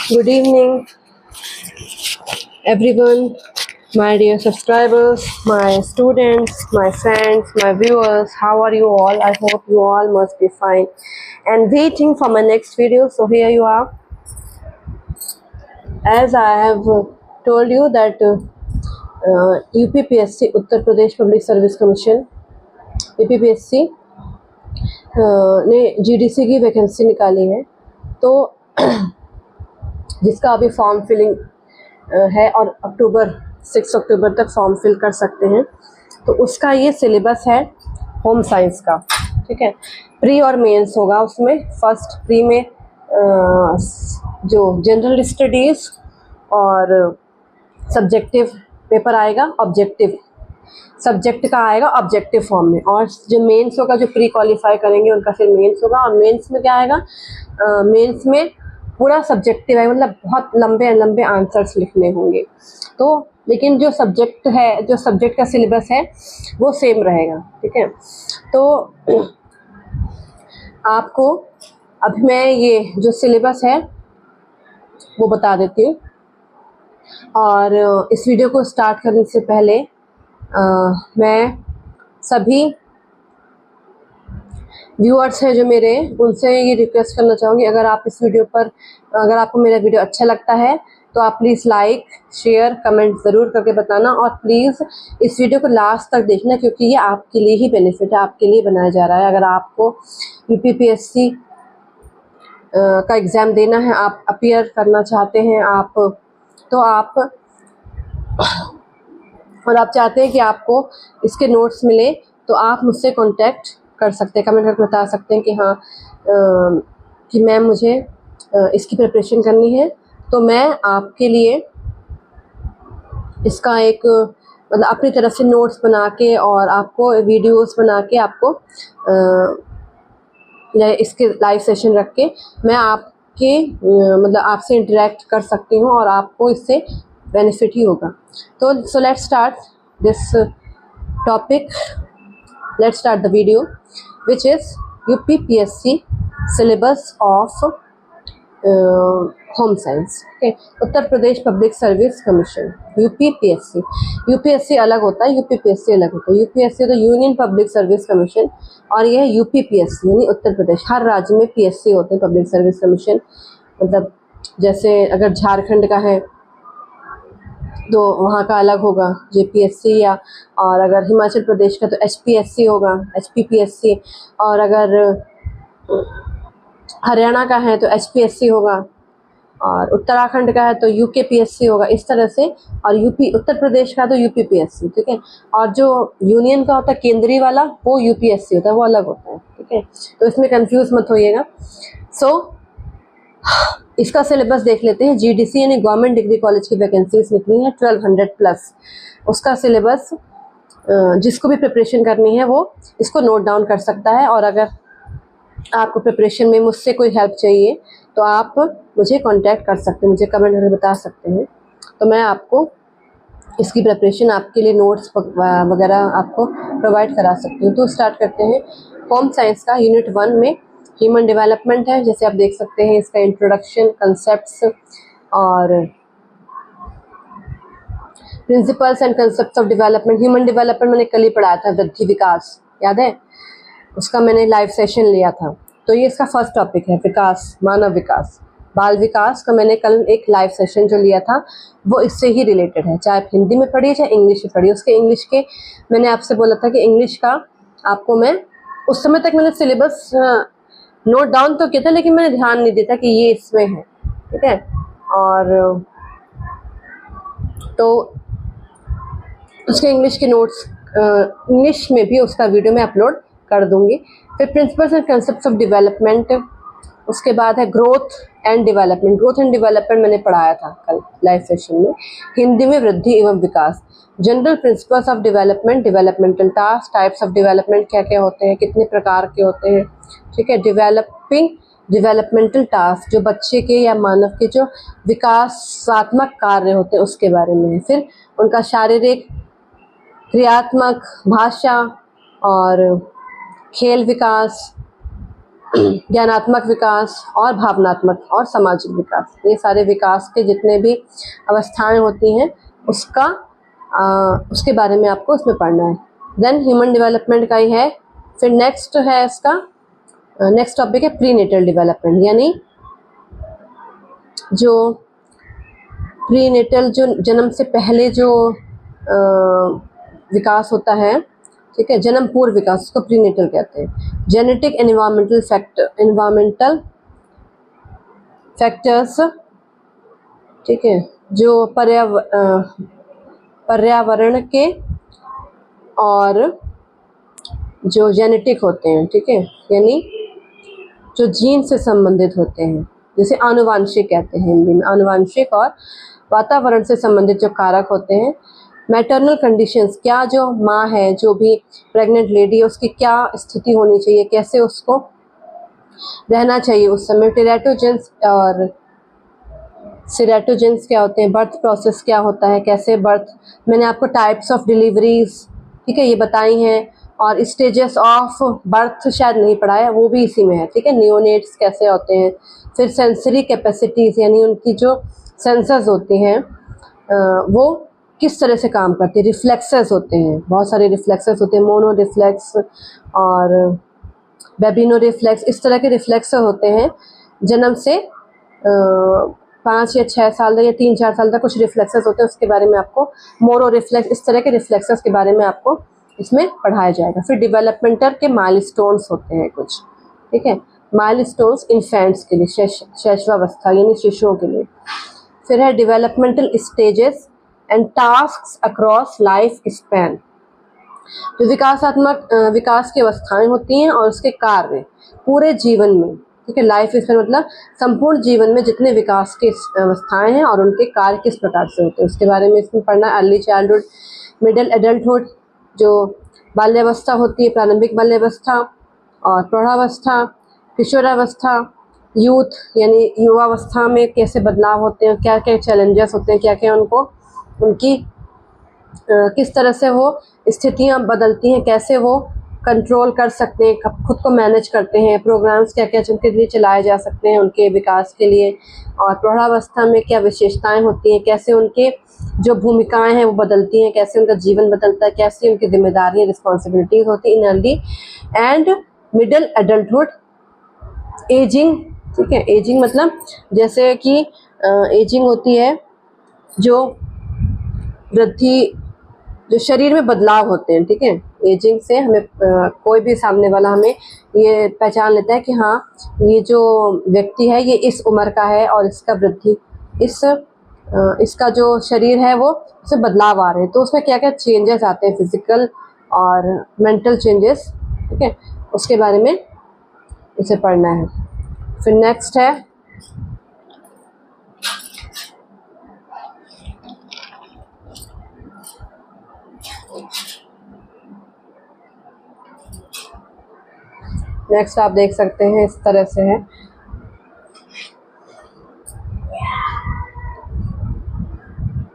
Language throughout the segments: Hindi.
Good evening, everyone, my dear subscribers, my students, my friends, my viewers. How are you all? I hope you all must be fine and waiting for my next video. So here you are. As I have told you that UPPSC Uttar Pradesh Public Service Commission UPPSC ने GDC की वैकेंसी निकाली है, तो जिसका अभी फॉर्म फिलिंग है और 6 अक्टूबर तक फॉर्म फिल कर सकते हैं। तो उसका ये सिलेबस है होम साइंस का, ठीक है। प्री और मेंस होगा उसमें। फर्स्ट प्री में जो जनरल स्टडीज़ और सब्जेक्टिव पेपर आएगा, ऑब्जेक्टिव सब्जेक्ट का आएगा ऑब्जेक्टिव फॉर्म में, और जो मेंस होगा, जो प्री क्वालिफाई करेंगे उनका फिर मेंस होगा। और मेंस में क्या आएगा, मेंस में पूरा सब्जेक्टिव है, मतलब बहुत लंबे लंबे आंसर्स लिखने होंगे। तो लेकिन जो सब्जेक्ट है, जो सब्जेक्ट का सिलेबस है वो सेम रहेगा, ठीक है। तो आपको अभी मैं ये जो सिलेबस है वो बता देती हूँ। और इस वीडियो को स्टार्ट करने से पहले मैं सभी व्यूअर्स हैं जो मेरे, उनसे ये रिक्वेस्ट करना चाहूँगी, अगर आप इस वीडियो पर, अगर आपको मेरा वीडियो अच्छा लगता है तो आप प्लीज़ लाइक, शेयर, कमेंट ज़रूर करके बताना। और प्लीज़ इस वीडियो को लास्ट तक देखना, क्योंकि ये आपके लिए ही बेनिफिट है, आपके लिए बनाया जा रहा है। अगर आपको UPPSC का एग्ज़ाम देना है, आप अपीयर करना चाहते हैं, और आप चाहते हैं कि आपको इसके नोट्स मिले, तो आप मुझसे कांटेक्ट कर सकते हैं, कमेंट करके बता सकते हैं कि हाँ कि मैम मुझे इसकी प्रिपरेशन करनी है। तो मैं आपके लिए इसका एक मतलब अपनी तरफ से नोट्स बना के और आपको वीडियोस बना के आपको इसके लाइव सेशन रख के मैं आपके मतलब आपसे इंटरेक्ट कर सकती हूँ, और आपको इससे बेनिफिट ही होगा। तो so let's start this topic, let's start the video, which is UPPSC syllabus of home science, okay। Uttar Pradesh public service commission UPPSC अलग होता है, UPPSC अलग होता है। UPSC तो यूनियन पब्लिक सर्विस कमीशन, और यह है UPPSC यानी उत्तर प्रदेश। हर राज्य में PSC होते हैं, पब्लिक सर्विस कमीशन। मतलब जैसे अगर झारखंड का है तो वहाँ का अलग होगा JPSC, या और अगर हिमाचल प्रदेश का तो HPSC होगा, HPPSC, और अगर हरियाणा का है तो HPSC होगा, और उत्तराखंड का है तो UKPSC होगा, इस तरह से। और उत्तर प्रदेश का तो UPPSC, ठीक है। और जो यूनियन का होता है केंद्रीय वाला, वो UPSC होता है, वो अलग होता है, ठीक है। तो इसमें कंफ्यूज मत होइएगा। सो इसका सिलेबस देख लेते हैं। GDC यानी गवर्नमेंट डिग्री कॉलेज की वैकेंसीज निकली हैं 1200 प्लस। उसका सिलेबस जिसको भी प्रिपरेशन करनी है वो इसको नोट डाउन कर सकता है। और अगर आपको प्रिपरेशन में मुझसे कोई हेल्प चाहिए तो आप मुझे कांटेक्ट कर सकते हैं, मुझे कमेंट करके बता सकते हैं, तो मैं आपको इसकी प्रिपरेशन, आपके लिए नोट्स वगैरह आपको प्रोवाइड करा सकती हूँ। तो स्टार्ट करते हैं। होम साइंस का यूनिट 1 में ह्यूमन डेवलपमेंट है। जैसे आप देख सकते हैं इसका इंट्रोडक्शन, कंसेप्ट्स और principles and concepts of development. Human development मैंने कल ही पढ़ाया था, वृद्धि विकास, याद है? उसका मैंने लाइव सेशन लिया था। तो ये इसका फर्स्ट टॉपिक है, विकास, मानव विकास, बाल विकास का मैंने कल एक लाइव सेशन जो लिया था वो इससे ही रिलेटेड है, चाहे आप हिंदी में पढ़िए चाहे इंग्लिश में पढ़िए। उसके इंग्लिश के मैंने आपसे बोला था कि इंग्लिश का आपको मैं उस समय तक मैंने सिलेबस नोट डाउन तो किया था, लेकिन मैंने ध्यान नहीं दिया था कि ये इसमें है, ठीक है। और तो उसके इंग्लिश के नोट्स इंग्लिश में भी उसका वीडियो मैं अपलोड कर दूंगी। फिर principles and concepts of development, उसके बाद है growth and development. Growth and development मैंने पढ़ाया था कल लाइव सेशन में, हिंदी में वृद्धि एवं विकास। General principles of development, developmental task, types of development क्या क्या होते हैं, कितने प्रकार के होते हैं, ठीक है। डेवलपिंग डेवलपमेंटल टास्क, जो बच्चे के या मानव के जो विकासात्मक कार्य होते हैं उसके बारे में। फिर उनका शारीरिक, क्रियात्मक, भाषा और खेल विकास, ज्ञानात्मक विकास और भावनात्मक और सामाजिक विकास, ये सारे विकास के जितने भी अवस्थाएं होती हैं उसके बारे में आपको इसमें पढ़ना है। देन ह्यूमन डेवलपमेंट का ही है। फिर नेक्स्ट है इसका नेक्स्ट टॉपिक है प्रीनेटल डेवलपमेंट, यानी जो प्रीनेटल जो जन्म से पहले जो विकास होता है, ठीक है, जन्म पूर्व विकास, उसको प्रीनेटल कहते हैं। जेनेटिक एनवायरमेंटल फैक्टर्स, ठीक है, जो पर्यावरण के और जो जेनेटिक होते हैं, ठीक है, यानी जो जीन से संबंधित होते हैं, जैसे आनुवांशिक कहते हैं हिंदी में, आनुवांशिक और वातावरण से संबंधित जो कारक होते हैं। मैटरनल कंडीशंस, क्या जो माँ है, जो भी प्रेग्नेंट लेडी है, उसकी क्या स्थिति होनी चाहिए, कैसे उसको रहना चाहिए उस समय। टेराटोजेंस और सीरेटोजेंस क्या होते हैं, बर्थ प्रोसेस क्या होता है, कैसे बर्थ, मैंने आपको टाइप्स ऑफ डिलीवरीज, ठीक है, ये बताई हैं। और स्टेजेस ऑफ बर्थ शायद नहीं पढ़ाया, वो भी इसी में है, ठीक है, नियोनेट्स कैसे होते हैं। फिर सेंसरी कैपेसिटीज़, यानी उनकी जो सेंसर्स होते हैं वो किस तरह से काम करते हैं। रिफ्लेक्सेस होते हैं, बहुत सारे रिफ्लेक्सेस होते हैं, मोनो रिफ्लेक्स और बेबिनो रिफ्लेक्स, इस तरह के रिफ्लेक्स होते हैं। जन्म से 5 या 6 साल तक या 3-4 साल तक कुछ रिफ्लेक्सेस होते हैं, उसके बारे में आपको मोरो रिफ्लेक्स, इस तरह के रिफ्लेक्सेस के बारे में आपको इसमें पढ़ाया जाएगा। फिर डेवलपमेंटल के माइलस्टोन्स होते हैं कुछ, ठीक है, माइलस्टोन्स इन्फेंट्स के लिए, शैशवावस्था यानी शिशुओं के लिए। फिर है developmental stages and tasks across life span, जो विकासात्मक विकास की अवस्थाएं होती हैं और उसके कार्य पूरे जीवन में, ठीक है, लाइफ स्पैन मतलब संपूर्ण जीवन में जितने विकास की अवस्थाएं हैं और उनके कार्य किस प्रकार से होते हैं, उसके बारे में इसमें पढ़ना है। अर्ली चाइल्डहुड, मिडिल एडल्टहुड, जो बाल्यावस्था होती है, प्रारंभिक बाल्यावस्था और प्रौढ़ावस्था, किशोरावस्था, यूथ यानी युवावस्था में कैसे बदलाव होते हैं, क्या क्या चैलेंजेस होते हैं, क्या क्या उनकी किस तरह से वो स्थितियां बदलती हैं, कैसे वो कंट्रोल कर सकते हैं, खुद को मैनेज करते हैं, प्रोग्राम्स क्या क्या उनके लिए चलाए जा सकते हैं उनके विकास के लिए। और प्रौढ़ावस्था में क्या विशेषताएं होती हैं, कैसे उनके जो भूमिकाएं हैं वो बदलती हैं, कैसे उनका जीवन बदलता है, कैसे उनकी जिम्मेदारियां रिस्पॉन्सिबिलिटीज़ होती हैं in early and middle adulthood. Ageing, ठीक है, एजिंग मतलब जैसे कि एजिंग होती है जो वृद्धि, जो शरीर में बदलाव होते हैं, ठीक है। एजिंग से हमें कोई भी सामने वाला हमें ये पहचान लेता है कि हाँ ये जो व्यक्ति है ये इस उम्र का है और इसका वृद्धि इसका जो शरीर है वो उसमें बदलाव आ रहे हैं, तो उसमें क्या क्या चेंजेस आते हैं, फिजिकल और मेंटल चेंजेस, ठीक है, उसके बारे में इसे पढ़ना है। फिर नेक्स्ट है नेक्स्ट आप देख सकते हैं इस तरह से है।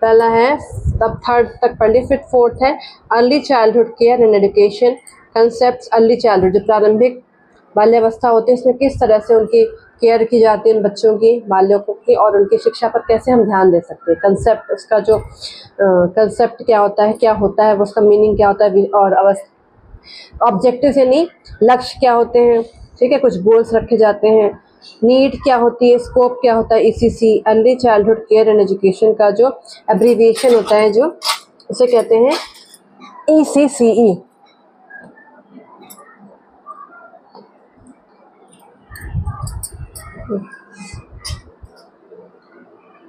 पहला है तब थर्ड तक पढ़ ली। फिर फोर्थ है early childhood care and education concepts. Early childhood जो प्रारंभिक बाल्यावस्था होती है इसमें किस तरह से उनकी केयर की जाती है उन बच्चों की, बाल्यों की, और उनकी शिक्षा पर कैसे हम ध्यान दे सकते हैं। कंसेप्ट, उसका जो कंसेप्ट क्या होता है वो उसका मीनिंग क्या होता है, और ऑब्जेक्टिव्स यानी लक्ष्य क्या होते हैं, ठीक है, कुछ गोल्स रखे जाते हैं। नीड क्या होती है, स्कोप क्या होता है, ECC early childhood care and education का जो एब्रीविएशन होता है जो उसे कहते हैं ECCE।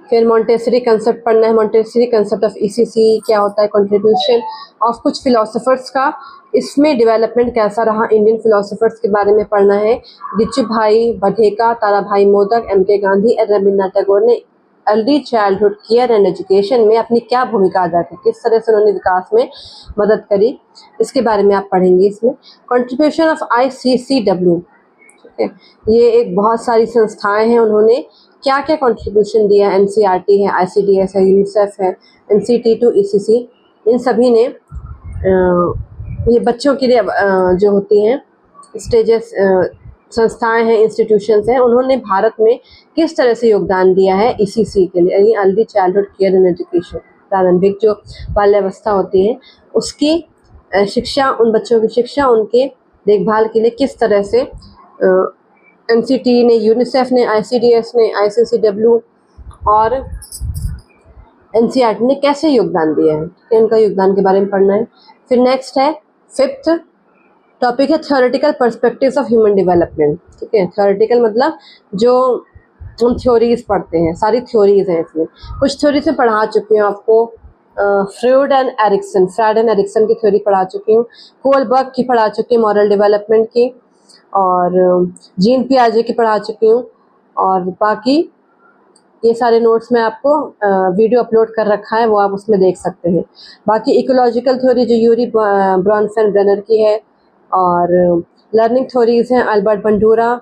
फिर मॉन्टेसरी कंसेप्ट पढ़ना है। मॉन्टेसरी कंसेप्ट ऑफ ECC क्या होता है, कंट्रीब्यूशन ऑफ कुछ फिलोसोफर्स का, इसमें डेवलपमेंट कैसा रहा, इंडियन फिलोसोफर्स के बारे में पढ़ना है। गिच्छुभाई बढेका, ताराभाई मोदक, MK गांधी और रविन्द्रनाथ टैगोर ने early childhood care and education में अपनी क्या भूमिका अदा की, किस तरह से उन्होंने विकास में मदद करी, इसके बारे में आप पढ़ेंगे इसमें। कंट्रीब्यूशन ऑफ ICCW, ठीक है, ये एक बहुत सारी संस्थाएं हैं, उन्होंने क्या क्या कंट्रीब्यूशन दिया। NCERT है, ICDS है, यूनिसेफ है, NCT to ECC, इन सभी ने ये बच्चों के लिए जो होती हैं स्टेजेस, संस्थाएं हैं, इंस्टीट्यूशंस हैं, उन्होंने भारत में किस तरह से योगदान दिया है ECC के लिए, यानी early childhood care and education, प्रारंभिक जो बाल्यावस्था होती है उसकी शिक्षा, उन बच्चों की शिक्षा, उनके देखभाल के लिए किस तरह से NCT ने, यूनिसेफ ने, ICDS ने, ICCW और NCERT ने कैसे योगदान दिया है, इनका योगदान के बारे में पढ़ना है। फिर नेक्स्ट है 5th टॉपिक है theoretical perspectives of human development. ठीक है, थ्योरेटिकल मतलब जो हम थ्योरीज पढ़ते हैं, सारी थ्योरीज हैं इसमें। कुछ थ्योरी से पढ़ा चुकी हूँ आपको, फ्रायड एंड एरिक्सन की थ्योरी पढ़ा चुकी हूँ, कोलबर्ग की पढ़ा चुकी हूँ, मॉरल डेवलपमेंट की, और जीन पियाजे की पढ़ा चुकी हूँ। और बाकी ये सारे नोट्स मैं आपको वीडियो अपलोड कर रखा है, वो आप उसमें देख सकते हैं। बाकी इकोलॉजिकल थ्योरी जो यूरी ब्रॉनफेन-ब्रेनर की है, और लर्निंग थ्योरीज हैं अल्बर्ट बंडूरा,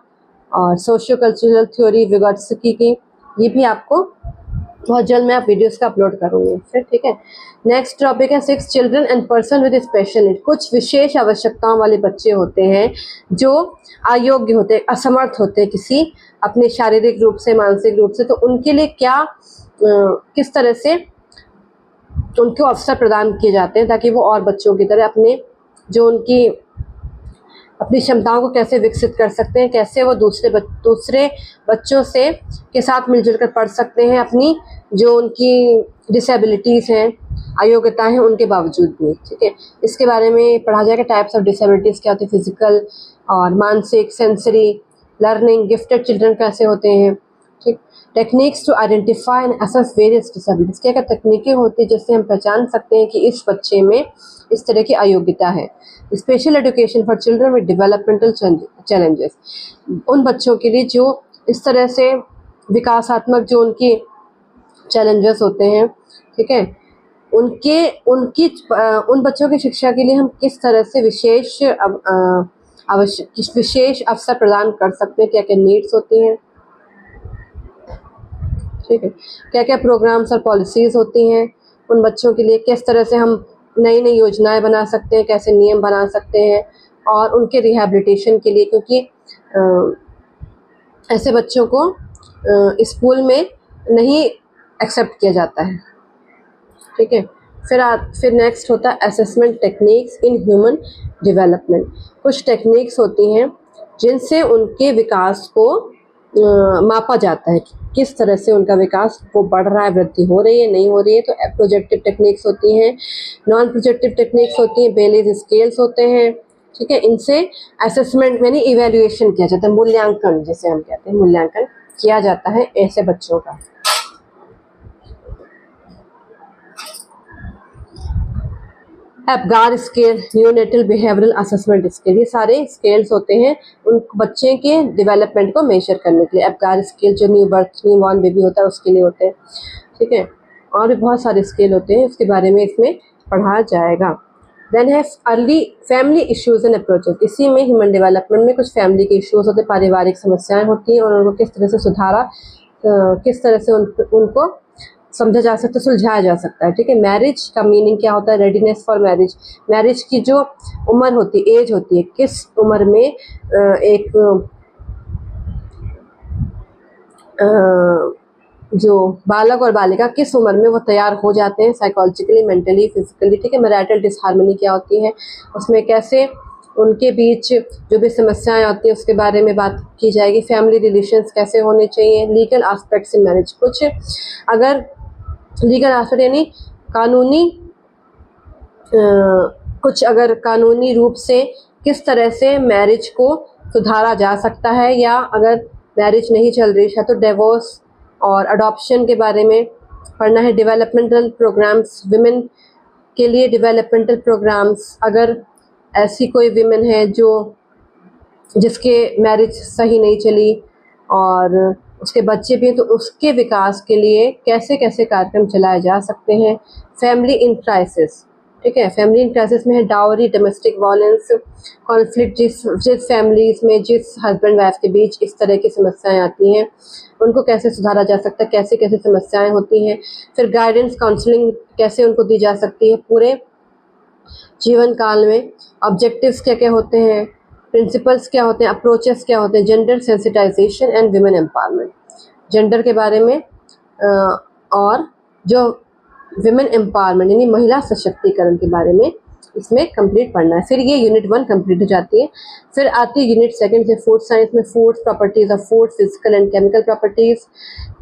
और सोशियो कल्चरल थ्योरी विगोट्स्की की, ये भी आपको बहुत जल्द मैं आप वीडियोस का अपलोड करूँगी फिर। ठीक है, नेक्स्ट टॉपिक है 6 children and person with special need. कुछ विशेष आवश्यकताओं वाले बच्चे होते हैं जो अयोग्य होते हैं, असमर्थ होते हैं किसी अपने शारीरिक रूप से, मानसिक रूप से, तो उनके लिए क्या किस तरह से उनको अवसर प्रदान किए जाते हैं ताकि वो और बच्चों की तरह अपनी क्षमताओं को कैसे विकसित कर सकते हैं, कैसे वो दूसरे बच्चों से के साथ मिलजुल कर पढ़ सकते हैं, अपनी जो उनकी डिसेबिलिटीज़ हैं, अयोग्यताएं हैं, उनके बावजूद भी। ठीक है, इसके बारे में पढ़ा जाएगा। टाइप्स ऑफ डिसेबिलिटीज़ क्या होती है, फिजिकल और मानसिक, सेंसरी, लर्निंग, गिफ्टेड चिल्ड्रन कैसे होते हैं। ठीक, techniques to identify and assess various disabilities, क्या क्या तकनीकें होती है जिससे हम पहचान सकते हैं कि इस बच्चे में इस तरह की अयोग्यता है। Special education for children with developmental challenges, उन बच्चों के लिए जो इस तरह से विकासात्मक जो उनकी चैलेंजेस होते हैं, ठीक है, उन बच्चों की शिक्षा के लिए हम किस तरह से विशेष अवसर प्रदान कर सकते हैं, क्या क्या नीड्स होती हैं। ठीक है, क्या क्या प्रोग्राम्स और पॉलिसीज़ होती हैं उन बच्चों के लिए, किस तरह से हम नई नई योजनाएं बना सकते हैं, कैसे नियम बना सकते हैं, और उनके रिहैबिलिटेशन के लिए, क्योंकि ऐसे बच्चों को स्कूल में नहीं एक्सेप्ट किया जाता है। ठीक है, फिर नेक्स्ट होता है assessment techniques in human development. कुछ टेक्निक्स होती हैं जिनसे उनके विकास को मापा जाता है कि किस तरह से उनका विकास वो बढ़ रहा है, वृद्धि हो रही है, नहीं हो रही है। तो प्रोजेक्टिव टेक्निक्स होती हैं, नॉन प्रोजेक्टिव टेक्निक्स होती हैं, बेलीज स्केल्स होते हैं। ठीक है, इनसे असेसमेंट यानी इवैल्यूएशन किया जाता है, मूल्यांकन जिसे हम कहते हैं, मूल्यांकन किया जाता है ऐसे बच्चों का। Apgar scale, neonatal behavioural assessment scale, ये सारे स्केल्स होते हैं उन बच्चे के डेवलपमेंट को मेजर करने के लिए। एप्गार स्केल जो न्यू बॉर्न बेबी होता है उसके लिए होते हैं। ठीक है, और भी बहुत सारे स्केल होते हैं, उसके बारे में इसमें पढ़ा जाएगा। देन है early family issues and approaches. इसी में ह्यूमन डेवलपमेंट में कुछ फैमिली के इश्यूज होते हैं, पारिवारिक समस्याएं होती हैं, और उनको किस तरह से किस तरह से उनको समझा जा सकता है, सुलझाया जा सकता है। ठीक है, मैरिज का मीनिंग क्या होता है, रेडीनेस फॉर मैरिज, मैरिज की जो उम्र होती है, एज होती है, किस उम्र में एक जो बालक और बालिका किस उम्र में वो तैयार हो जाते हैं साइकोलॉजिकली, मेंटली, फिजिकली। ठीक है, मैरिटल डिसहार्मनी क्या होती है, उसमें कैसे उनके बीच जो भी समस्याएं आती हैं उसके बारे में बात की जाएगी। फैमिली रिलेशंस कैसे होने चाहिए, लीगल एस्पेक्ट्स इन मैरिज, कुछ अगर लीगल एस्पेक्ट यानी कानूनी कुछ अगर कानूनी रूप से किस तरह से मैरिज को सुधारा जा सकता है, या अगर मैरिज नहीं चल रही है तो डिवोर्स और अडॉप्शन के बारे में पढ़ना है। डेवलपमेंटल प्रोग्राम्स, विमेन के लिए डेवलपमेंटल प्रोग्राम्स, अगर ऐसी कोई विमेन है जिसके मैरिज सही नहीं चली और उसके बच्चे भी हैं, तो उसके विकास के लिए कैसे कैसे कार्यक्रम चलाए जा सकते हैं। फैमिली इन क्राइसिस, ठीक है, फैमिली इन क्राइसिस में है डाउरी, डोमेस्टिक वायलेंस, कॉन्फ्लिक्ट, जिस फैमिलीज में जिस हस्बैंड वाइफ के बीच इस तरह की समस्याएं आती हैं उनको कैसे सुधारा जा सकता है, कैसे कैसे समस्याएं होती हैं। फिर गाइडेंस काउंसलिंग कैसे उनको दी जा सकती है पूरे जीवन काल में। ऑब्जेक्टिव्स क्या क्या होते हैं, प्रिंसिपल्स क्या होते हैं, अप्रोचेस क्या होते हैं, gender sensitisation and women empowerment, gender के बारे में और जो विमेन एम्पावरमेंट यानी महिला सशक्तिकरण के बारे में इसमें कंप्लीट पढ़ना है। फिर ये यूनिट 1 कंप्लीट हो जाती है। फिर आती है यूनिट 2 से फूड साइंस में food properties of food, physical and chemical properties,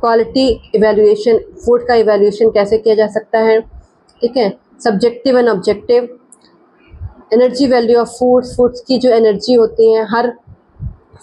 quality evaluation, food का इवैल्यूएशन कैसे किया जा सकता है, ठीक है, subjective and objective, energy value of foods, foods की जो एनर्जी होती है, हर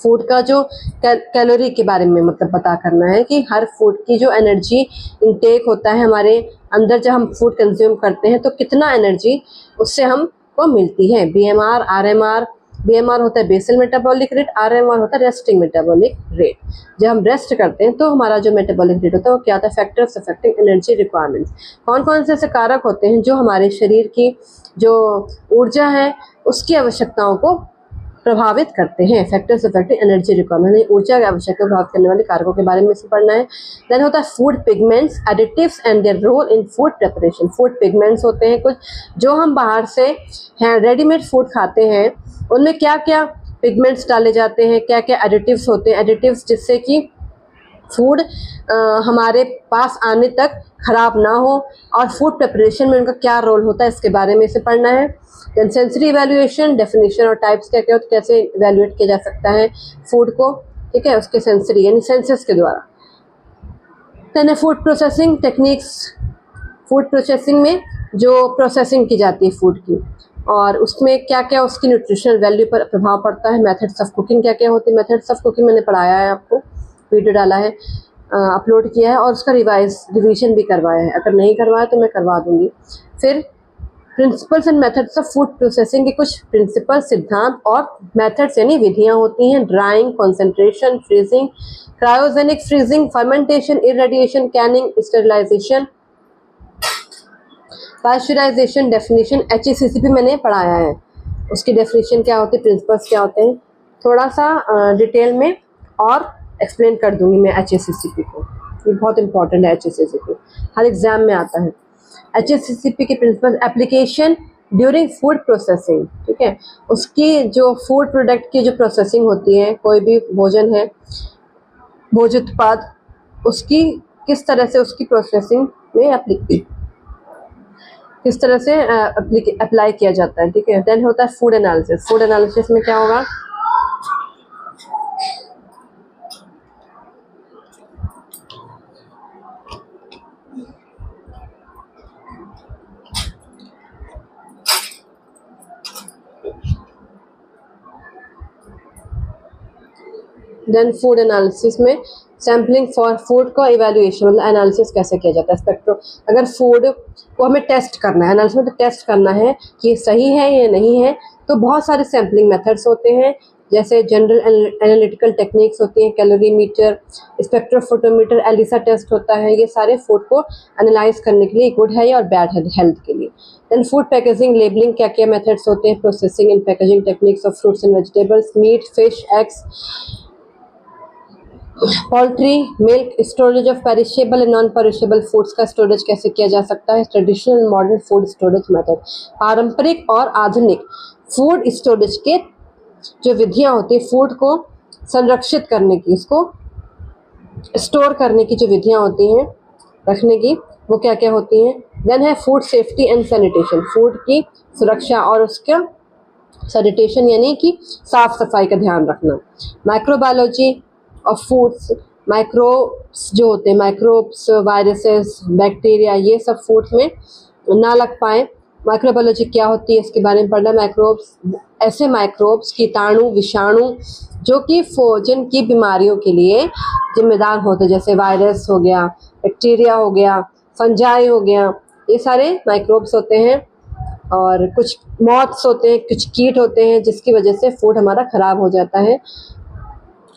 फूड का जो कैलोरी के बारे में मतलब पता करना है कि हर फूड की जो एनर्जी इनटेक होता है हमारे अंदर जब हम फूड कंज्यूम करते हैं तो कितना एनर्जी उससे हमको मिलती है। बीएमआर, आरएमआर, बीएमआर होता है बेसल मेटाबॉलिक रेट, आरएमआर होता है रेस्टिंग मेटाबॉलिक रेट। जब हम रेस्ट करते हैं तो हमारा जो मेटाबॉलिक रेट होता है वो क्या होता है, फैक्टर्स अफेक्टिंग एनर्जी रिक्वायरमेंट्स। कौन कौन से ऐसे कारक होते हैं जो हमारे शरीर की जो ऊर्जा है उसकी आवश्यकताओं को प्रभावित करते हैं, फैक्टर्स अफेक्टिंग एनर्जी रिक्वायरमेंट, ऊर्जा की आवश्यकता प्रभावित करने वाले कारकों के बारे में से पढ़ना है। देन होता है food pigments, additives and their role in food preparation. Food pigments होते हैं कुछ जो हम बाहर से हैं रेडीमेड फूड खाते हैं, उनमें क्या क्या पिगमेंट्स डाले जाते हैं, क्या क्या एडिटिव्स होते हैं, एडिटिव्स जिससे कि फूड हमारे पास आने तक खराब ना हो और फूड प्रिपरेशन में उनका क्या रोल होता है इसके बारे में से पढ़ना है। देन सेंसरी इवैल्यूएशन, डेफिनेशन और टाइप्स क्या क्या होते हैं, कैसे इवैल्यूएट किया जा सकता है फूड को, ठीक है, उसके सेंसरी यानी सेंसेस के द्वारा। Then food processing techniques, food processing में जो प्रोसेसिंग की जाती है फूड की और उसमें क्या क्या उसकी न्यूट्रिशनल वैल्यू पर प्रभाव पड़ता है। मेथड्स ऑफ कुकिंग क्या क्या होती है, मेथड्स ऑफ कुकिंग मैंने पढ़ाया है आपको, वीडियो डाला है, अपलोड किया है और उसका रिवीजन भी करवाया है, अगर नहीं करवाया तो मैं करवा दूंगी। फिर principles and methods of food processing के कुछ प्रिंसिपल, सिद्धांत और मेथड्स यानी विधियां होती हैं। Drying, concentration, freezing, cryogenic freezing, fermentation, irradiation, canning, sterilisation, pasteurisation. Definition HACCP मैंने पढ़ाया है, उसकी डेफिनेशन क्या होती है, प्रिंसिपल्स क्या होते हैं, थोड़ा सा डिटेल में और एक्सप्लेन कर दूंगी मैं HACCP को, ये बहुत इंपॉर्टेंट है। HACCP हर एग्जाम में आता है। HACCP के principle, application during food processing, ठीक है, उसकी जो फूड प्रोडक्ट की जो प्रोसेसिंग होती है, कोई भी भोजन है, भोज्य उत्पाद, उसकी किस तरह से उसकी प्रोसेसिंग में किस तरह से अप्लाई किया जाता है, ठीक है। देन होता है फूड एनालिसिस। फूड एनालिसिस में क्या होगा, देन फूड एनालिसिस में सैम्पलिंग फॉर फूड का इवैल्यूएशन, मतलब एनालिसिस कैसे किया जाता है। स्पेक्ट्रो, अगर फूड को हमें टेस्ट करना है, एनालिसिस में तो टेस्ट करना है कि ये सही है या नहीं है, तो बहुत सारे सैम्पलिंग मेथड्स होते हैं, जैसे जनरल एनालिटिकल टेक्निक्स होती हैं, कैलोरीमीटर, स्पेक्ट्रोफोटोमीटर, एलिसा टेस्ट होता है। ये सारे फूड को एनालाइज करने के लिए गुड है और बैड है हेल्थ के लिए। देन फूड पैकेजिंग, लेबलिंग, क्या क्या मेथड्स होते हैं, processing and packaging techniques of fruits and vegetables, meat, fish, eggs, poultry, milk, storage of perishable and non perishable foods का स्टोरेज कैसे किया जा सकता है। Traditional modern food storage method, पारंपरिक और आधुनिक फूड स्टोरेज के जो विधियां होती है, फूड को संरक्षित करने की, उसको स्टोर करने की जो विधियां होती हैं रखने की, वो क्या क्या होती हैं। देन है food safety and sanitation, food की सुरक्षा और उसका सैनिटेशन यानी कि साफ सफाई का ध्यान रखना। माइक्रोबायोलॉजी ऑफ फूड्स, माइक्रोब्स जो होते हैं, माइक्रोब्स, वायरसेस, बैक्टीरिया, ये सब फूड्स में ना लग पाए। माइक्रोबायोलॉजी क्या होती है इसके बारे में पढ़ना। माइक्रोब्स, ऐसे माइक्रोब्स, कीटाणु, विषाणु जो कि भोजन की बीमारियों के लिए जिम्मेदार होते हैं, जैसे वायरस हो गया, बैक्टीरिया हो गया, फंजाई हो गया, ये सारे माइक्रोब्स होते हैं। और कुछ मॉथ्स होते हैं, कुछ कीट होते हैं जिसकी वजह से फूड हमारा ख़राब हो जाता है,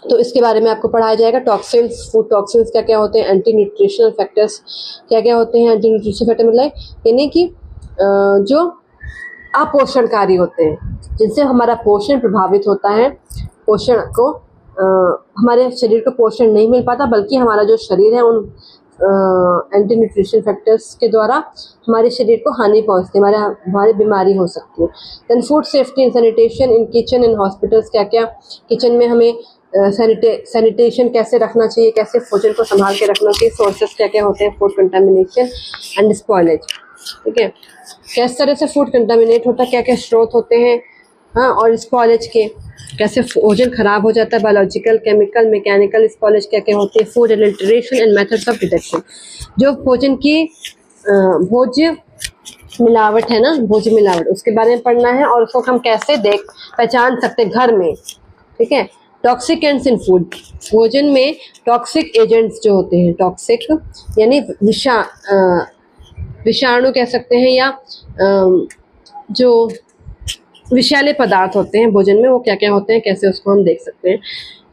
तो इसके बारे में आपको पढ़ाया जाएगा। टॉक्सिन्स, फूड टॉक्सिन्स क्या क्या होते हैं, एंटी न्यूट्रिशनल फैक्टर्स क्या क्या होते हैं। एंटी न्यूट्रिशनल फैक्टर मतलब यानी कि जो अपोषणकारी होते हैं, जिनसे हमारा पोषण प्रभावित होता है, पोषण को हमारे शरीर को पोषण नहीं मिल पाता, बल्कि हमारा जो शरीर है उन एंटी न्यूट्रिशन फैक्टर्स के द्वारा हमारे शरीर को हानि पहुंचती है, हमारी बीमारी हो सकती है। Then food safety and sanitation in kitchen and hospitals, क्या क्या किचन में हमें सैनिटेशन कैसे रखना चाहिए, कैसे भोजन को संभाल के रखना चाहिए, सोर्सेस क्या क्या होते हैं फूड कंटामिनेशन एंड स्पॉयलेज, ठीक है, किस तरह से फूड कंटामिनेट होता है, क्या क्या स्रोत होते हैं, हाँ, और स्पॉयलेज के कैसे भोजन खराब हो जाता है, बायोलॉजिकल, केमिकल, मैकेनिकल स्पॉयलेज क्या क्या होती है, food adulteration and methods of detection, जो भोजन की भोज्य मिलावट है ना, भोज्य मिलावट, उसके बारे में पढ़ना है और उसको हम कैसे पहचान सकते हैं घर में, ठीक है। टॉक्सिकेंट्स इन फूड, भोजन में टॉक्सिक एजेंट्स जो होते हैं, टॉक्सिक यानी विषाणु कह सकते हैं, या जो विषैले पदार्थ होते हैं भोजन में, वो क्या क्या होते हैं, कैसे उसको हम देख सकते हैं,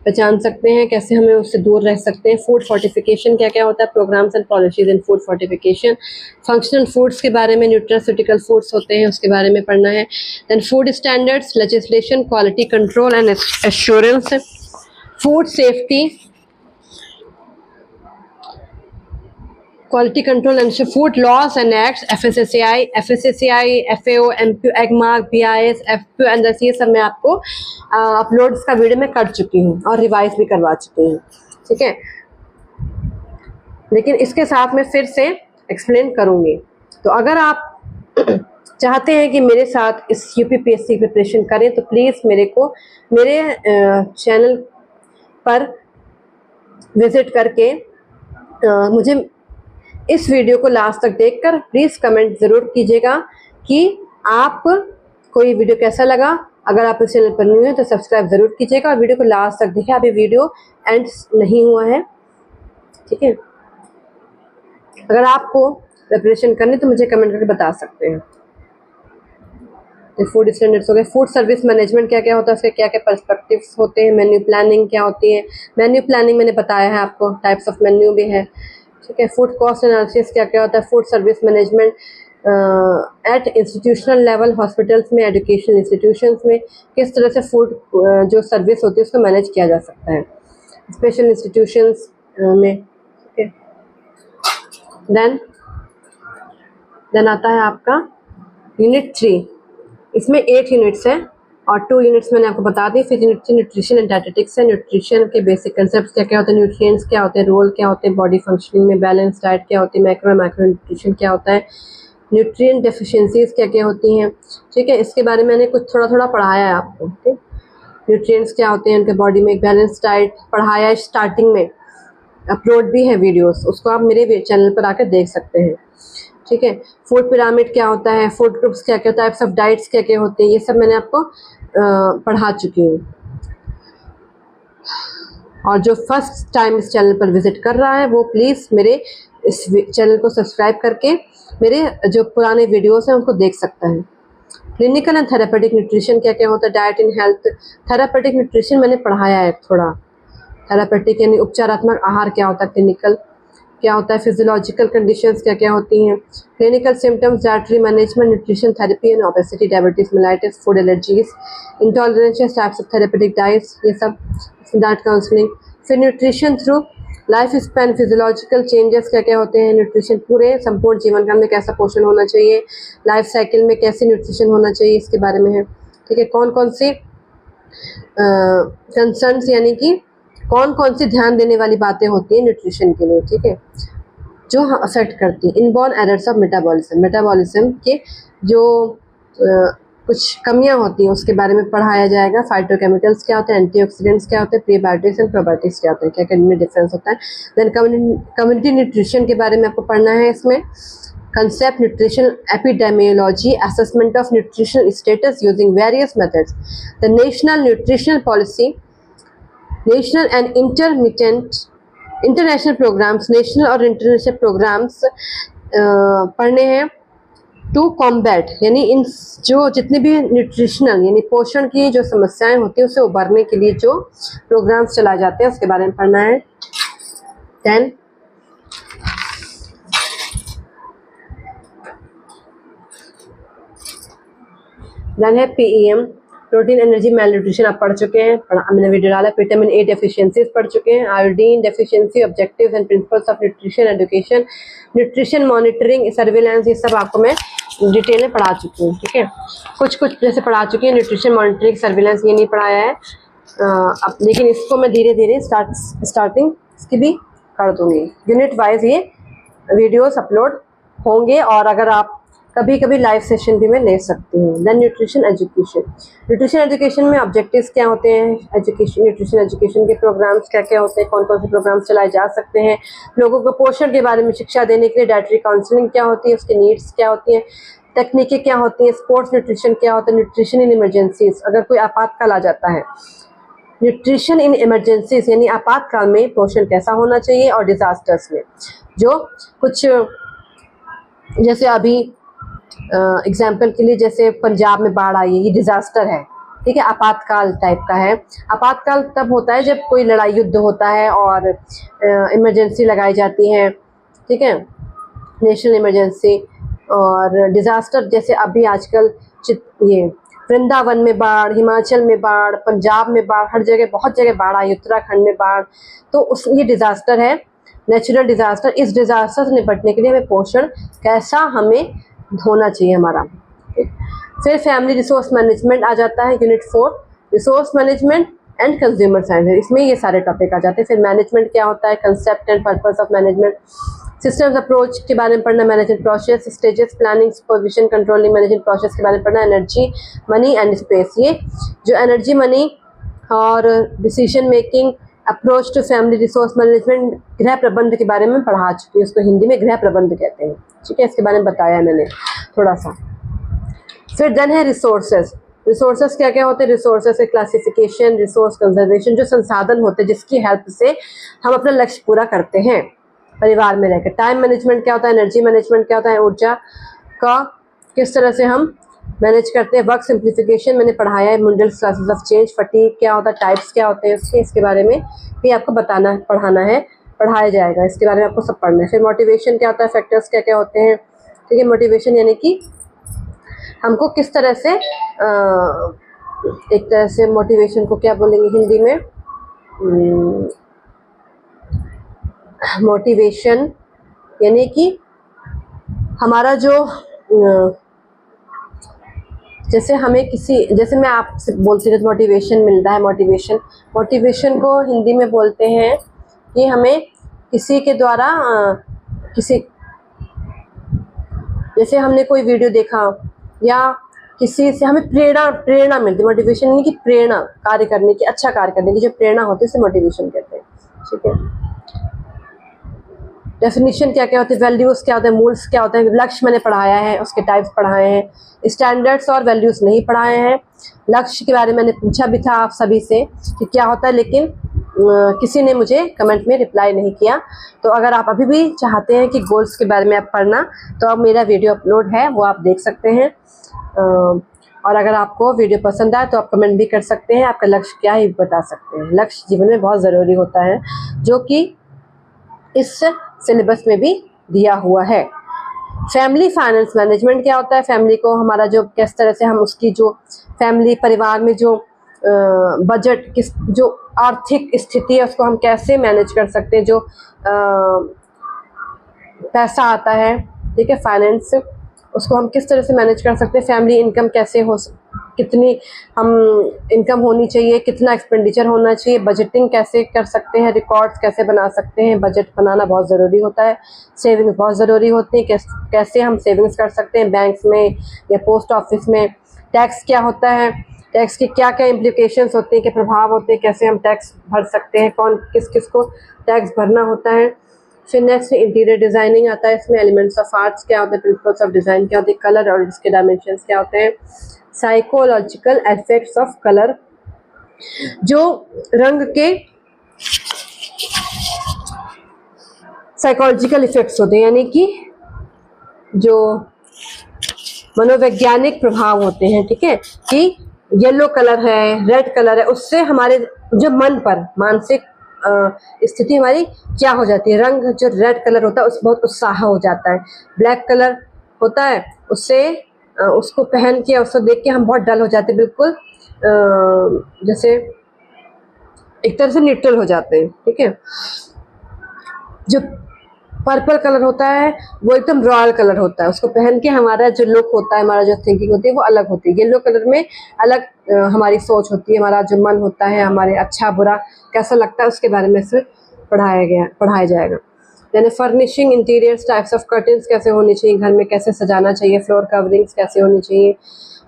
पहचान सकते हैं, कैसे हमें उससे दूर रह सकते हैं। फूड फोर्टिफिकेशन क्या क्या होता है, programmes and policies in food fortification, functional foods के बारे में, न्यूट्रास्यूटिकल फूड्स होते हैं उसके बारे में पढ़ना है। Then food standards, legislation, quality control and assurance, food safety, quality control and food laws and acts, FSSAI, FAO, MPO, Agmark, BIS, FPO and ये सब मैं आपको अपलोड्स का वीडियो में कर चुकी हूँ और रिवाइज भी करवा चुकी हूँ, ठीक है। लेकिन इसके साथ मैं फिर से एक्सप्लेन करूँगी। तो अगर आप चाहते हैं कि मेरे साथ इस UPPSC प्रिपरेशन करें तो प्लीज़ मेरे चैनल पर विजिट करके मुझे इस वीडियो को लास्ट तक देखकर प्लीज़ कमेंट ज़रूर कीजिएगा कि आप कोई वीडियो कैसा लगा। अगर आप इस चैनल पर न्यू हैं तो सब्सक्राइब ज़रूर कीजिएगा और वीडियो को लास्ट तक देखिए, अभी वीडियो एंड नहीं हुआ है, ठीक है। अगर आपको प्रिपरेशन करनी तो मुझे कमेंट करके बता सकते हैं। फूड स्टैंडर्ड्स हो गए, फूड सर्विस मैनेजमेंट क्या क्या होता है, उसके क्या क्या पर्सपेक्टिव्स होते हैं, मेन्यू प्लानिंग क्या होती है, मेन्यू प्लानिंग मैंने बताया है आपको, टाइप्स ऑफ मेन्यू भी है, ठीक है। फूड कॉस्ट एनालिसिस क्या क्या होता है, food service management eight institutional level, hospitals में, एजुकेशनल इंस्टीट्यूशंस में किस तरह से फूड जो सर्विस होती है उसको मैनेज किया जा सकता है, स्पेशल इंस्टीट्यूशंस में, ठीक है। देन आता है आपका यूनिट 3, इसमें 8 यूनिट्स हैं और 2 यूनिट्स मैंने आपको बता दी। फिर यूनिट 3 न्यूट्रिशन एंड डायटेटिक्स है, न्यूट्रिशन के बेसिक कंसेप्ट क्या क्या होते हैं, न्यूट्रिएंट्स क्या होते हैं, रोल क्या होते हैं बॉडी फंक्शनिंग में, बैलेंस डाइट क्या होती है, मैक्रो न्यूट्रिशन क्या होता है, न्यूट्रिएंट डेफिशिएंसीज क्या क्या होती हैं, ठीक है। इसके बारे में मैंने कुछ थोड़ा थोड़ा पढ़ाया है आपको, ठीक। न्यूट्रिएंट्स क्या होते हैं उनके बॉडी में, बैलेंस डाइट पढ़ाया है स्टार्टिंग में, अपलोड भी है वीडियोस, उसको आप मेरे चैनल पर आकर देख सकते हैं, ठीक है। फूड पिरामिड क्या होता है, फूड ग्रुप्स क्या क्या, टाइप्स ऑफ डाइट्स क्या क्या होते हैं, ये सब मैंने आपको पढ़ा चुकी हूँ। और जो फर्स्ट टाइम इस चैनल पर विजिट कर रहा है वो प्लीज़ मेरे इस चैनल को सब्सक्राइब करके मेरे जो पुराने वीडियोस हैं उनको देख सकता है। क्लिनिकल एंड थेरेपेटिक न्यूट्रिशन क्या क्या होता है, diet in health, therapeutic nutrition मैंने पढ़ाया है थोड़ा, थेरेपेटिक यानी उपचारात्मक आहार क्या होता है, क्लिनिकल क्या होता है, फिजियोलॉजिकल कंडीशंस क्या क्या होती हैं, clinical symptoms, dietary management, nutrition therapy and obesity, diabetes, mellitus, food allergies, intolerances, types of therapeutic diets, ये सब, डाइट काउंसलिंग। फिर nutrition through life span, physiological changes क्या क्या होते हैं, न्यूट्रिशन पूरे संपूर्ण जीवन काल में कैसा पोषण होना चाहिए, लाइफ साइकिल में कैसे न्यूट्रिशन होना चाहिए, इसके बारे में है, ठीक है। कौन कौन से कंसर्न्स यानी कि कौन कौन सी ध्यान देने वाली बातें होती हैं न्यूट्रिशन के लिए, ठीक है, जो अफेक्ट करती हैं। इनबॉर्न एरर्स ऑफ मेटाबॉलिज्म के जो कुछ कमियां होती हैं उसके बारे में पढ़ाया जाएगा। फाइटोकेमिकल्स क्या होते हैं, एंटीऑक्सीडेंट्स क्या होते हैं, प्रीबायोटिक्स एंड प्रोबायोटिक्स क्या होते हैं, क्या क्या इनमें डिफरेंस होता है। देन कम्युनिटी न्यूट्रिशन के बारे में आपको पढ़ना है इसमें। Concept nutrition epidemiology, assessment of nutritional status using various methods, the national nutritional policy, national and international programmes, national और इंटरनेशनल प्रोग्राम्स पढ़ने हैं। टू कॉम्बैट यानी इन जो जितने भी न्यूट्रिशनल यानी पोषण की जो समस्याएं होती हैं उसे उभरने के लिए जो प्रोग्राम्स चलाए जाते हैं उसके बारे में पढ़ना है। देन है PEM, protein energy mail nutrition आप पढ़ चुके हैं, मैंने वीडियो डाला। विटामिन ए डेफिशिएंसीज पढ़ चुके हैं, iodine deficiency, objectives and principles of nutrition education, nutrition monitoring, surveillance, ये सब आपको मैं डिटेल में पढ़ा चुकी हूँ, ठीक है। कुछ जैसे पढ़ा चुकी है, न्यूट्रिशन मॉनिटरिंग, सर्विलेंस ये नहीं पढ़ाया है अब, लेकिन इसको मैं धीरे धीरे स्टार्टिंग इसकी भी कर दूंगी। यूनिट वाइज ये वीडियोस अपलोड होंगे, और अगर आप कभी कभी लाइव सेशन भी मैं ले सकती हूँ। देन न्यूट्रिशन एजुकेशन में ऑब्जेक्टिव्स क्या होते हैं, न्यूट्रिशन एजुकेशन के प्रोग्राम्स क्या क्या होते हैं, कौन कौन से प्रोग्राम्स चलाए जा सकते हैं, लोगों को पोषण के बारे में शिक्षा देने के लिए डाइटरी काउंसलिंग क्या होती है, उसकी नीड्स क्या होती हैं, तकनीकें क्या होती हैं, स्पोर्ट्स न्यूट्रिशन क्या होता है, न्यूट्रिशन इन इमरजेंसीज, अगर कोई आपातकाल आ जाता है, न्यूट्रिशन इन इमरजेंसीज यानी आपातकाल में पोषण कैसा होना चाहिए, और डिजास्टर्स में जो कुछ जैसे अभी एग्जाम्पल के लिए जैसे पंजाब में बाढ़ आई है, ये डिजास्टर है, ठीक है, आपातकाल टाइप का है। आपातकाल तब होता है जब कोई लड़ाई युद्ध होता है और इमरजेंसी लगाई जाती है, ठीक है, नेशनल इमरजेंसी। और डिजास्टर जैसे अभी आजकल ये वृंदावन में बाढ़, हिमाचल में बाढ़, पंजाब में बाढ़, हर जगह बहुत जगह बाढ़ आई, उत्तराखंड में बाढ़, तो उस ये डिजास्टर है, नेचुरल डिजास्टर। इस डिजास्टर से निपटने के लिए हमें पोषण कैसा हमें होना चाहिए हमारा। फिर फैमिली रिसोर्स मैनेजमेंट आ जाता है, unit 4 resource management and consumer science, इसमें ये सारे टॉपिक आ जाते हैं। फिर मैनेजमेंट क्या होता है, concept and purpose of management, systems approach के बारे में पढ़ना, management process, stages, planning, supervision, controlling, management process के बारे में पढ़ना, एनर्जी, मनी एंड स्पेस। ये जो एनर्जी, मनी और decision making, approach to family resource management, गृह प्रबंध के बारे में पढ़ा चुकी हूँ, उसको हिंदी में गृह प्रबंध कहते हैं, ठीक है, इसके बारे में बताया मैंने थोड़ा सा। फिर देन है रिसोर्सेज क्या क्या होते हैं, रिसोर्सेज के क्लासिफिकेशन, रिसोर्स कंजर्वेशन, जो संसाधन होते हैं जिसकी हेल्प से हम अपना लक्ष्य पूरा करते हैं परिवार में रहकर। टाइम मैनेजमेंट क्या होता है, एनर्जी मैनेजमेंट क्या होता है, ऊर्जा का किस तरह से हम मैनेज करते हैं, वर्क सिंप्लीफिकेशन मैंने पढ़ाया है, मुंडल्स क्लासेस ऑफ चेंज, फटीग क्या होता है, टाइप्स क्या होते हैं उसके, इसके बारे में भी आपको पढ़ाना है, पढ़ाया जाएगा, इसके बारे में आपको सब पढ़ना है। फिर मोटिवेशन क्या होता है, फैक्टर्स क्या क्या होते हैं, ठीक है। मोटिवेशन यानी कि हमको किस तरह से एक तरह से मोटिवेशन को क्या बोलेंगे हिंदी में, मोटिवेशन यानी कि हमारा जो जैसे हमें जैसे मैं आपसे बोलती हूँ मोटिवेशन मिलता है, मोटिवेशन को हिंदी में बोलते हैं कि हमें किसी के द्वारा जैसे हमने कोई वीडियो देखा या किसी से हमें प्रेरणा मिलती है। मोटिवेशन यानी कि प्रेरणा, कार्य करने की, अच्छा कार्य करने की जो प्रेरणा होती है उसे मोटिवेशन कहते हैं, ठीक है। डेफिनेशन क्या क्या होती है, वैल्यूज क्या होते हैं, मूल्स क्या होते हैं, लक्ष्य मैंने पढ़ाया है, उसके टाइप्स पढ़ाए हैं, स्टैंडर्ड्स और वैल्यूज नहीं पढ़ाए हैं। लक्ष्य के बारे में मैंने पूछा भी था आप सभी से कि क्या होता है, लेकिन किसी ने मुझे कमेंट में रिप्लाई नहीं किया। तो अगर आप अभी भी चाहते हैं कि गोल्स के बारे में आप पढ़ना, तो अब मेरा वीडियो अपलोड है, वो आप देख सकते हैं। और अगर आपको वीडियो पसंद आए तो आप कमेंट भी कर सकते हैं, आपका लक्ष्य क्या है बता सकते हैं। लक्ष्य जीवन में बहुत ज़रूरी होता है, जो कि इस सिलेबस में भी दिया हुआ है। फैमिली फाइनेंस मैनेजमेंट क्या होता है, फैमिली को हमारा जो किस तरह से हम उसकी जो फैमिली परिवार में जो बजट जो आर्थिक स्थिति है उसको हम कैसे मैनेज कर सकते हैं, जो पैसा आता है, ठीक है, फाइनेंस, उसको हम किस तरह से मैनेज कर सकते हैं। फैमिली इनकम कैसे कितनी हम इनकम होनी चाहिए, कितना एक्सपेंडिचर होना चाहिए, बजटिंग कैसे कर सकते हैं, रिकॉर्ड्स कैसे बना सकते हैं, बजट बनाना बहुत ज़रूरी होता है, सेविंग्स बहुत ज़रूरी होती है, कैसे हम सेविंग्स कर सकते हैं बैंक्स में या पोस्ट ऑफिस में। टैक्स क्या होता है, टैक्स की क्या क्या इम्प्लीकेशंस होती हैं, क्या प्रभाव होते हैं, कैसे हम टैक्स भर सकते हैं, कौन किस को टैक्स भरना होता है। फिर नेक्स्ट इंटीरियर डिज़ाइनिंग आता है, इसमें एलिमेंट्स ऑफ आर्ट्स क्या होते हैं, प्रिंसिपल्स ऑफ डिज़ाइन क्या होते हैं, कलर और इसके डायमेंशंस क्या होते हैं, साइकोलॉजिकल एफेक्ट्स ऑफ कलर, जो रंग के साइकोलॉजिकल इफेक्ट्स होते हैं, यानी कि जो मनोवैज्ञानिक प्रभाव होते हैं, ठीक है, कि येलो कलर है, रेड कलर है, उससे हमारे जो मन पर मानसिक स्थिति हमारी क्या हो जाती है। रंग जो रेड कलर होता है उसमें बहुत उत्साह हो जाता है, ब्लैक कलर होता है उससे उसको पहन के उसको देख के हम बहुत डल हो जाते हैं, बिल्कुल जैसे एक तरह से न्यूट्रल हो जाते हैं, ठीक है। जो पर्पल कलर होता है वो एकदम रॉयल कलर होता है, उसको पहन के हमारा जो लुक होता है, हमारा जो थिंकिंग होती है वो अलग होती है। येलो कलर में अलग हमारी सोच होती है, हमारा जो मन होता है, हमारे अच्छा बुरा कैसा लगता है उसके बारे में इसमें पढ़ाया जाएगा। Then furnishing, interiors, types of curtains कैसे होनी चाहिए, घर में कैसे सजाना चाहिए, फ्लोर कवरिंग्स कैसे होनी चाहिए,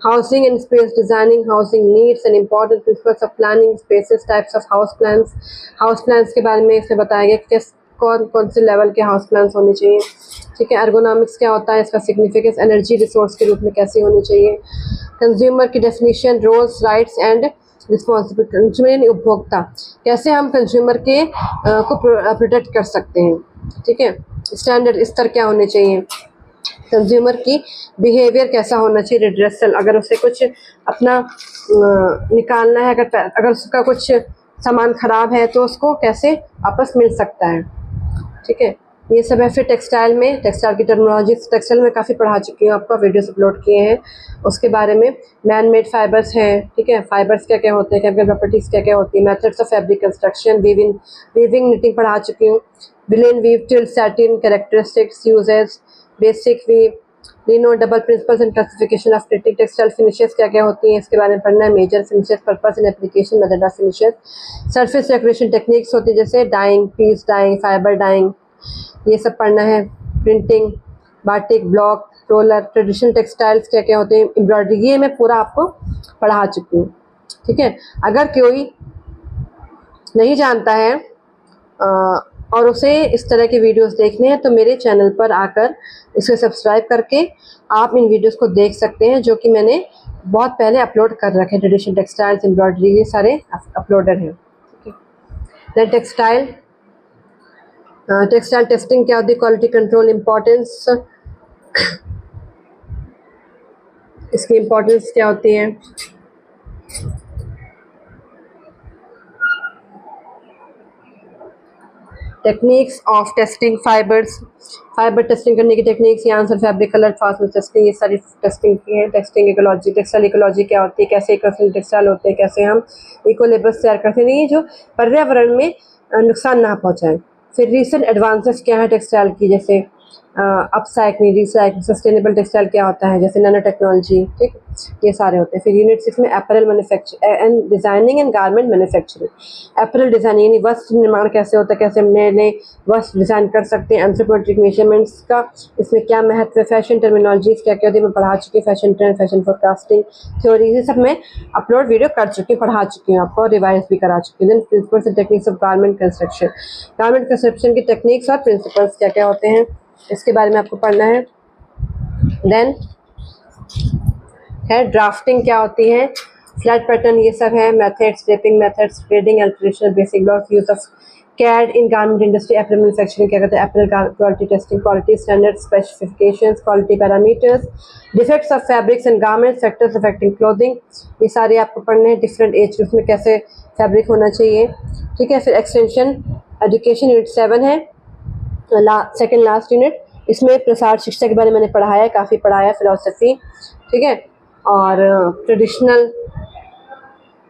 housing and space designing, housing needs and important principles of planning spaces, types of house plans के बारे में इसमें बताया गया कि कौन कौन से लेवल के हाउस प्लान्स होने चाहिए, ठीक है। एर्गोनॉमिक्स क्या होता है, इसका सिग्निफिकेंस, एनर्जी रिसोर्स के रूप में कैसे होनी चाहिए, कंज्यूमर की definition, roles, rights and responsibility, consumer उपभोक्ता, कैसे हम कंज्यूमर के को प्रोटेक्ट कर सकते हैं, ठीक है। स्टैंडर्ड स्तर क्या होने चाहिए, कंज्यूमर की बिहेवियर कैसा होना चाहिए, रिड्रेसल, अगर उसे कुछ अपना निकालना है, अगर उसका कुछ सामान खराब है तो उसको कैसे वापस मिल सकता है, ठीक है। ये सब है। फिर टेक्सटाइल में, टेक्सटाइल की टर्मिनोलॉजी, टेक्सटाइल में काफ़ी पढ़ा चुकी हूँ, आपका वीडियोस अपलोड किए हैं उसके बारे में। मैन मेड फाइबर्स हैं, ठीक है, फाइबर्स क्या क्या होते हैं, केमिकल प्रॉपर्टीज़ क्या क्या होती है, methods of fabric construction, weaving knitting पढ़ा चुकी हूँ, plain weave, twill satin, characteristics, uses, basic weave, leno, double principles and classification of printing, textile finishes क्या क्या होती हैं इसके बारे में पढ़ना है, major finishes, purpose and application, method of finishes, surface decoration techniques होती है जैसे dyeing, piece dyeing, fibre dyeing, ये सब पढ़ना है, printing, batik, block, roller, traditional textiles क्या क्या होते हैं, एम्ब्रॉयडरी, ये मैं पूरा आपको पढ़ा चुकी हूँ, ठीक है। अगर कोई नहीं जानता है और उसे इस तरह के वीडियोस देखने हैं तो मेरे चैनल पर आकर इसे सब्सक्राइब करके आप इन वीडियोस को देख सकते हैं, जो कि मैंने बहुत पहले अपलोड कर रखे हैं। ट्रेडिशनल टेक्सटाइल्स, एम्ब्रॉयडरी, ये सारे अपलोडेड हैं, ठीक है। टेक्सटाइल टेस्टिंग क्या होती है, क्वालिटी कंट्रोल, इम्पोर्टेंस, इसकी इम्पोर्टेंस क्या होती है, techniques of testing fibres, fibre testing करने की टेक्निक्स, ये answer, fabric colour, fastness testing, ये सारी टेस्टिंग की है। टेस्टिंग इकोलॉजी, टेक्सटाइल इकोलॉजी क्या होती है, कैसे इको टेक्सटाइल होते हैं, कैसे हम इको लेबल्स तैयार करते हैं, ये जो पर्यावरण में नुकसान ना पहुँचाएं। फिर रीसेंट एडवांसेस क्या है टेक्सटाइल की, जैसे अपसाइक्लिंग, रिसाइक्लिंग, सस्टेनेबल टेक्सटाइल क्या होता है, जैसे नैनो टेक्नोलॉजी, ठीक, ये सारे होते हैं। फिर यूनिट 6 में apparel manufacture and designing and garment manufacturing, apparel designing यानी वस्त्र निर्माण कैसे होता है, कैसे हम नए नए वस्त्र डिजाइन कर सकते हैं, एंथ्रोपोमेट्रिक मेजरमेंट्स का इसमें क्या महत्व है, फैशन टर्मिनोलॉजीज क्या क्या होती है मैं पढ़ा चुकी हूँ, fashion trend, fashion forecasting theory, ये सब मैं अपलोड वीडियो कर चुकी हूँ, पढ़ा चुकी हूँ आपको, रिवाइज भी करा चुकी हूँ। Then principles and techniques of garment construction, garment construction की टेक्निक्स और प्रिंसिपल्स क्या क्या होते हैं इसके बारे में आपको पढ़ना है। देन है ड्राफ्टिंग क्या होती है, फ्लैट पैटर्न, ये सब है, methods, draping methods, grading, alteration, basic blocks, use of CAD in garment industry, apparel manufacturing क्या कहते हैं, apparel quality testing, quality standard, specifications, quality parameters, defects of fabrics and garments, factors affecting clothing, ये सारे आपको पढ़ने हैं। डिफरेंट एज ग्रुप्स में कैसे फैब्रिक होना चाहिए, ठीक है। फिर एक्सटेंशन एजुकेशन यूनिट 7 है, सेकेंड लास्ट यूनिट, इसमें प्रसार शिक्षा के बारे में मैंने पढ़ाया है, काफ़ी पढ़ाया, फिलोसफी, ठीक है, और ट्रेडिशनल,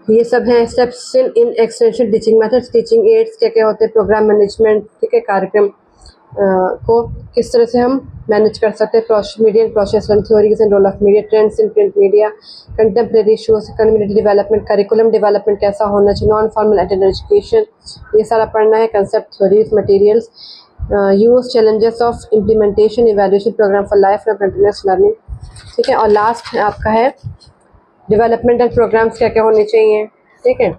ये सब हैं। Steps in extension, teaching methods, teaching ads क्या क्या होते हैं, प्रोग्राम मैनेजमेंट, ठीक है, कार्यक्रम को किस तरह से हम मैनेज कर सकते हैं, media and process learning theories and role of media, trends in print media, contemporary issues, community development, curriculum development कैसा होना चाहिए, नॉन फॉर्मल एडल्ट एजुकेशन, ये सारा पढ़ना है। Concept, theories, materials, use, challenges of implementation, evaluation, programme for life long continuous learning, ठीक है। और लास्ट आपका है डेवलपमेंटल प्रोग्राम्स क्या क्या होने चाहिए, ठीक है।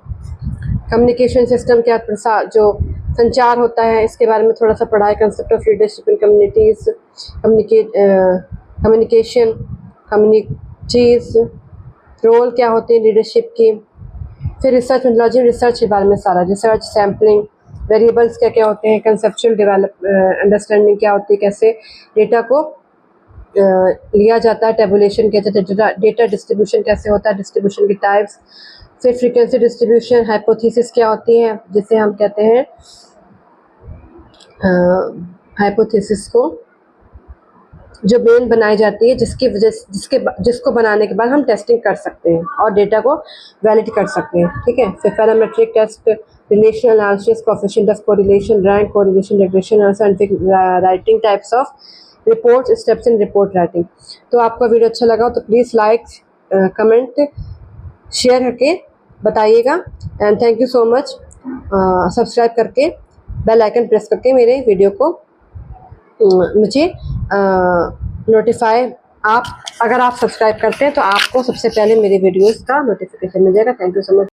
कम्युनिकेशन सिस्टम क्या, जो संचार होता है इसके बारे में थोड़ा सा पढ़ा है। Concept of leadership in communities, communication, communities, role क्या होते हैं लीडरशिप की। फिर रिसर्च मेथोडोलॉजी, रिसर्च के बारे में सारा, रिसर्च, सैम्पलिंग, वेरिएबल्स क्या क्या होते हैं, कंसेप्चुअल अंडरस्टैंडिंग क्या होती है, कैसे डेटा को लिया जाता है, टेबुलेशन क्या होता है, डेटा डिस्ट्रीब्यूशन कैसे होता है, डिस्ट्रीब्यूशन की टाइप्स। फिर फ्रीक्वेंसी डिस्ट्रीब्यूशन, हाइपोथेसिस क्या होती है, जिसे हम कहते हैं हाइपोथेसिस को जो मेन बनाई जाती है, जिसको बनाने के बाद हम टेस्टिंग कर सकते हैं और डेटा को वैलिड कर सकते हैं, ठीक है। फिर parametric test, relational analysis, coefficient of correlation, rank correlation, regression और scientific writing types of report, steps in report writing. तो आपको वीडियो अच्छा लगा तो प्लीज़ लाइक, कमेंट, शेयर करके बताइएगा। And thank you so much. Subscribe करके बेल आइकन प्रेस करके मेरे वीडियो को मुझे नोटिफाई, आप अगर आप सब्सक्राइब करते हैं तो आपको सबसे पहले मेरे वीडियोस का नोटिफिकेशन मिल जाएगा। Thank you so much.